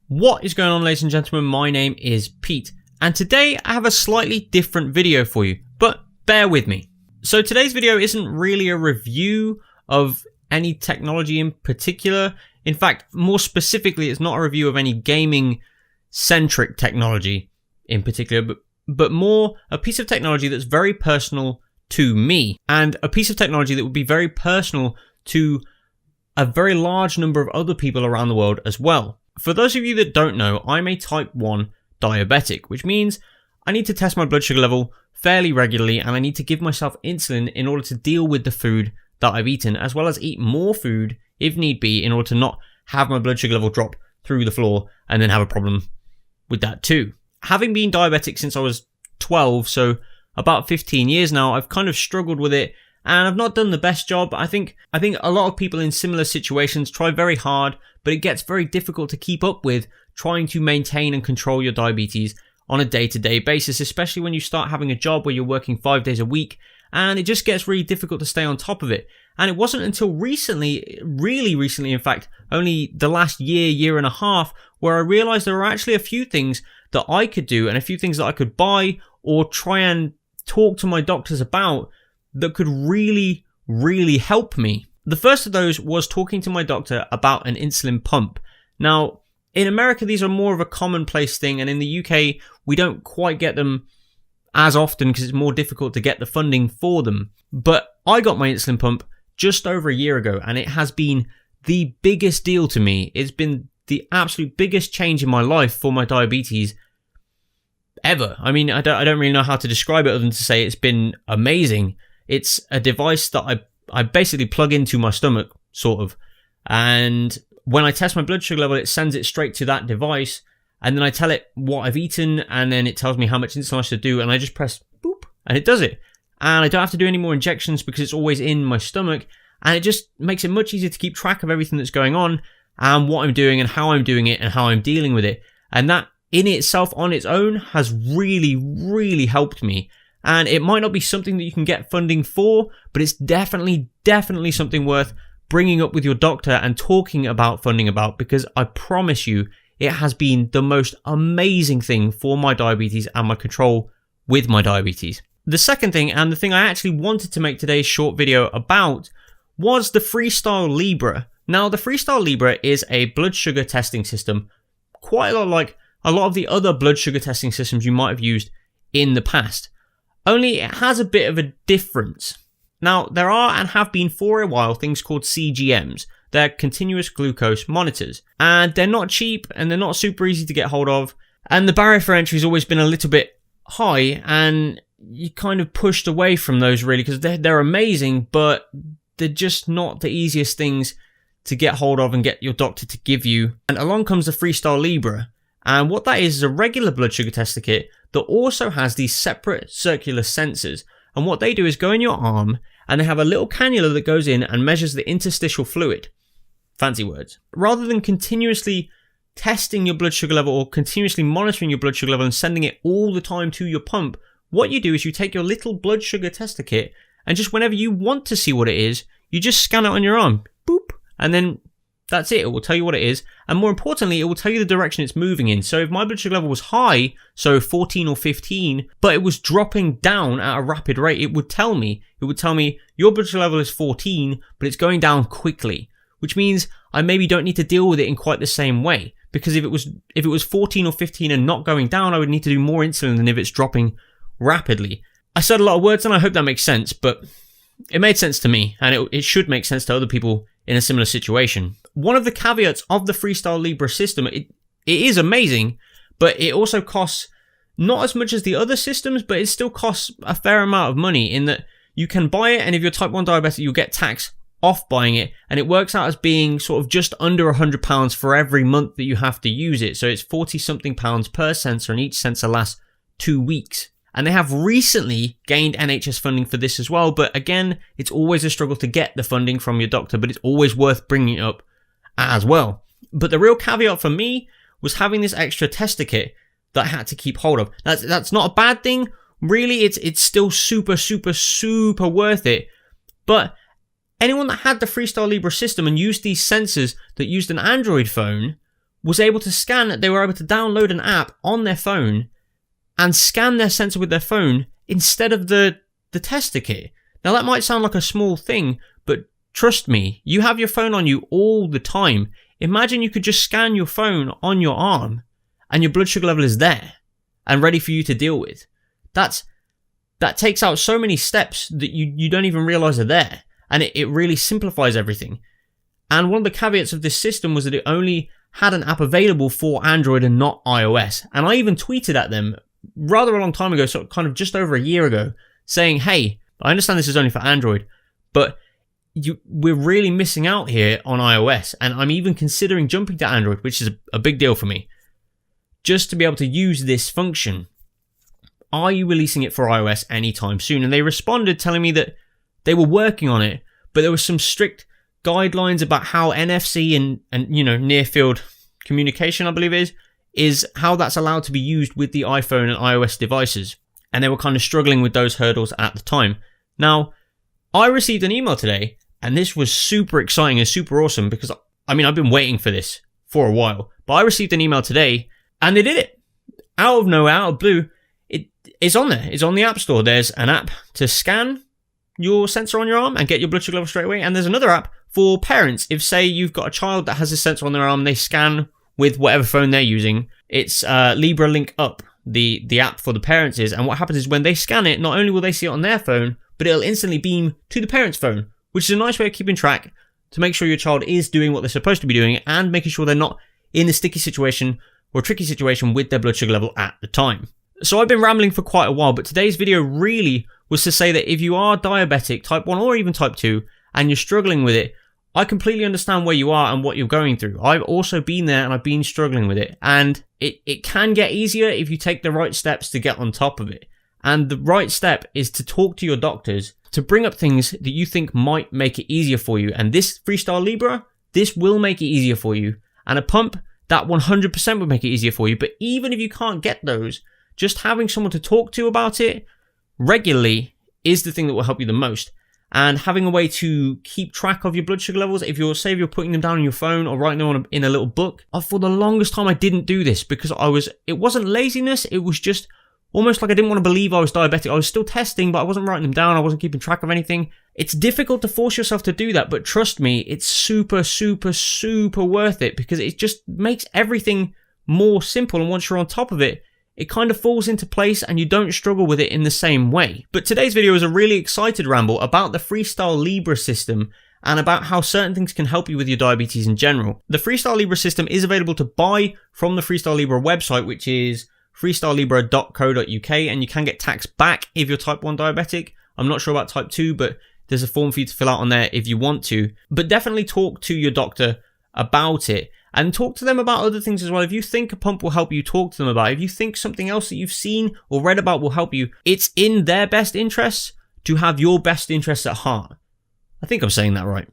What is going on, ladies and gentlemen? My name is Pete, and today I have a slightly different video for you, but bear with me. So today's video isn't really a review of any technology in particular. In fact, more specifically, it's not a review of any gaming-centric technology in particular, but more a piece of technology that's very personal to me, and a piece of technology that would be very personal to a very large number of other people around the world as well. For those of you that don't know, I'm a type 1 diabetic, which means I need to test my blood sugar level fairly regularly, and I need to give myself insulin in order to deal with the food that I've eaten, as well as eat more food if need be in order to not have my blood sugar level drop through the floor and then have a problem with that too. Having been diabetic since I was 12, so about 15 years now, I've kind of struggled with it, and I've not done the best job. I think a lot of people in similar situations try very hard, but it gets very difficult to keep up with trying to maintain and control your diabetes on a day-to-day basis, especially when you start having a job where you're working 5 days a week, and it just gets really difficult to stay on top of it. And it wasn't until recently, really recently in fact, only the last year and a half, where I realized there were actually a few things that I could do and a few things that I could buy or try and talk to my doctors about that could really, really help me. The first of those was talking to my doctor about an insulin pump. Now, in America, these are more of a commonplace thing, and in the UK, we don't quite get them as often because it's more difficult to get the funding for them. But I got my insulin pump just over a year ago, and it has been the biggest deal to me. It's been the absolute biggest change in my life for my diabetes ever. I mean, I don't really know how to describe it other than to say it's been amazing. It's a device that I basically plug into my stomach, sort of. And when I test my blood sugar level, it sends it straight to that device. And then I tell it what I've eaten, and then it tells me how much insulin I should do. And I just press boop, and it does it. And I don't have to do any more injections because it's always in my stomach. And it just makes it much easier to keep track of everything that's going on and what I'm doing and how I'm doing it and how I'm dealing with it. And that in itself, on its own, has really, really helped me. And it might not be something that you can get funding for, but it's definitely something worth bringing up with your doctor and talking about funding about, because I promise you, it has been the most amazing thing for my diabetes and my control with my diabetes. The second thing, and the thing I actually wanted to make today's short video about, was the Freestyle Libre. Now, the Freestyle Libre is a blood sugar testing system, quite a lot like a lot of the other blood sugar testing systems you might have used in the past. Only it has a bit of a difference. Now, there are and have been for a while things called CGMs. They're continuous glucose monitors. And they're not cheap and they're not super easy to get hold of. And the barrier for entry has always been a little bit high, and you kind of pushed away from those really because they're amazing, but they're just not the easiest things to get hold of and get your doctor to give you. And along comes the Freestyle Libre. And what that is a regular blood sugar tester kit that also has these separate circular sensors. And what they do is go in your arm, and they have a little cannula that goes in and measures the interstitial fluid. Fancy words. Rather than continuously testing your blood sugar level or continuously monitoring your blood sugar level and sending it all the time to your pump, what you do is you take your little blood sugar tester kit, and just whenever you want to see what it is, you just scan it on your arm. Boop. And then that's it. It will tell you what it is. And more importantly, it will tell you the direction it's moving in. So if my blood sugar level was high, so 14 or 15, but it was dropping down at a rapid rate, it would tell me your blood sugar level is 14, but it's going down quickly, which means I maybe don't need to deal with it in quite the same way. Because if it was 14 or 15 and not going down, I would need to do more insulin than if it's dropping rapidly. I said a lot of words and I hope that makes sense, but it made sense to me, and it should make sense to other people in a similar situation. One of the caveats of the Freestyle Libre system, it is amazing, but it also costs not as much as the other systems, but it still costs a fair amount of money in that you can buy it, and if you're type 1 diabetic, you'll get tax off buying it, and it works out as being sort of just under £100 for every month that you have to use it. So it's 40 something pounds per sensor, and each sensor lasts 2 weeks. And they have recently gained NHS funding for this as well, but again, it's always a struggle to get the funding from your doctor, but it's always worth bringing it up as well. But the real caveat for me was having this extra tester kit that I had to keep hold of. That's not a bad thing. Really, it's still super worth it. But anyone that had the Freestyle Libre system and used these sensors that used an Android phone was able to scan, they were able to download an app on their phone and scan their sensor with their phone instead of the tester kit. Now that might sound like a small thing, but trust me, you have your phone on you all the time. Imagine you could just scan your phone on your arm and your blood sugar level is there and ready for you to deal with. That takes out so many steps that you don't even realize are there. And it really simplifies everything. And one of the caveats of this system was that it only had an app available for Android and not iOS. And I even tweeted at them rather a long time ago, so kind of just over a year ago, saying, hey, I understand this is only for Android, but we're really missing out here on iOS. And I'm even considering jumping to Android, which is a big deal for me, just to be able to use this function. Are you releasing it for iOS anytime soon? And they responded telling me that they were working on it, but there were some strict guidelines about how NFC and near field communication, I believe is how that's allowed to be used with the iPhone and iOS devices. And they were kind of struggling with those hurdles at the time. Now, I received an email today, and this was super exciting and super awesome because, I've been waiting for this for a while. But I received an email today, and they did it. Out of nowhere, out of blue, it's on there. It's on the App Store. There's an app to scan your sensor on your arm and get your blood sugar level straight away. And there's another app for parents. If, say, you've got a child that has a sensor on their arm, they scan with whatever phone they're using. It's Libre Link Up, the app for the parents is. And what happens is when they scan it, not only will they see it on their phone, but it'll instantly beam to the parent's phone, which is a nice way of keeping track to make sure your child is doing what they're supposed to be doing and making sure they're not in a sticky situation or tricky situation with their blood sugar level at the time. So I've been rambling for quite a while, but today's video really was to say that if you are diabetic, type 1 or even type 2, and you're struggling with it, I completely understand where you are and what you're going through. I've also been there and I've been struggling with it. And it can get easier if you take the right steps to get on top of it. And the right step is to talk to your doctors to bring up things that you think might make it easier for you. And this Freestyle Libre, this will make it easier for you. And a pump, that 100% will make it easier for you. But even if you can't get those, just having someone to talk to about it regularly is the thing that will help you the most. And having a way to keep track of your blood sugar levels, if you're putting them down on your phone or writing them in a little book. For the longest time I didn't do this because it wasn't laziness, it was just almost like I didn't want to believe I was diabetic. I was still testing, but I wasn't writing them down, I wasn't keeping track of anything. It's difficult to force yourself to do that, but trust me, it's super, super, super worth it because it just makes everything more simple, and once you're on top of it, it kind of falls into place and you don't struggle with it in the same way. But today's video is a really excited ramble about the Freestyle Libre system and about how certain things can help you with your diabetes in general. The Freestyle Libre system is available to buy from the Freestyle Libre website, which is freestylelibre.co.uk, and you can get tax back if you're type 1 diabetic. I'm not sure about type 2, but there's a form for you to fill out on there if you want to. But definitely talk to your doctor about it. And talk to them about other things as well. If you think a pump will help you, talk to them about it. If you think something else that you've seen or read about will help you, it's in their best interests to have your best interests at heart. I think I'm saying that right.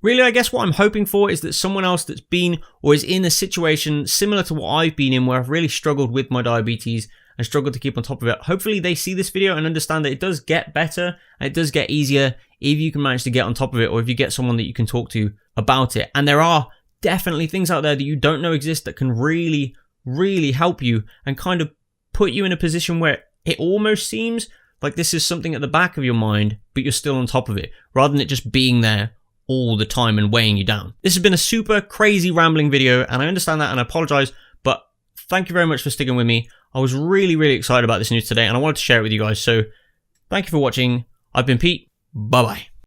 Really, I guess what I'm hoping for is that someone else that's been or is in a situation similar to what I've been in, where I've really struggled with my diabetes and struggled to keep on top of it. Hopefully they see this video and understand that it does get better and it does get easier if you can manage to get on top of it, or if you get someone that you can talk to about it. And there are definitely things out there that you don't know exist that can really, really help you and kind of put you in a position where it almost seems like this is something at the back of your mind, but you're still on top of it, rather than it just being there all the time and weighing you down. This has been a super crazy rambling video, and I understand that and I apologize, but thank you very much for sticking with me. I was really, really excited about this news today and I wanted to share it with you guys. So thank you for watching. I've been Pete. Bye-bye.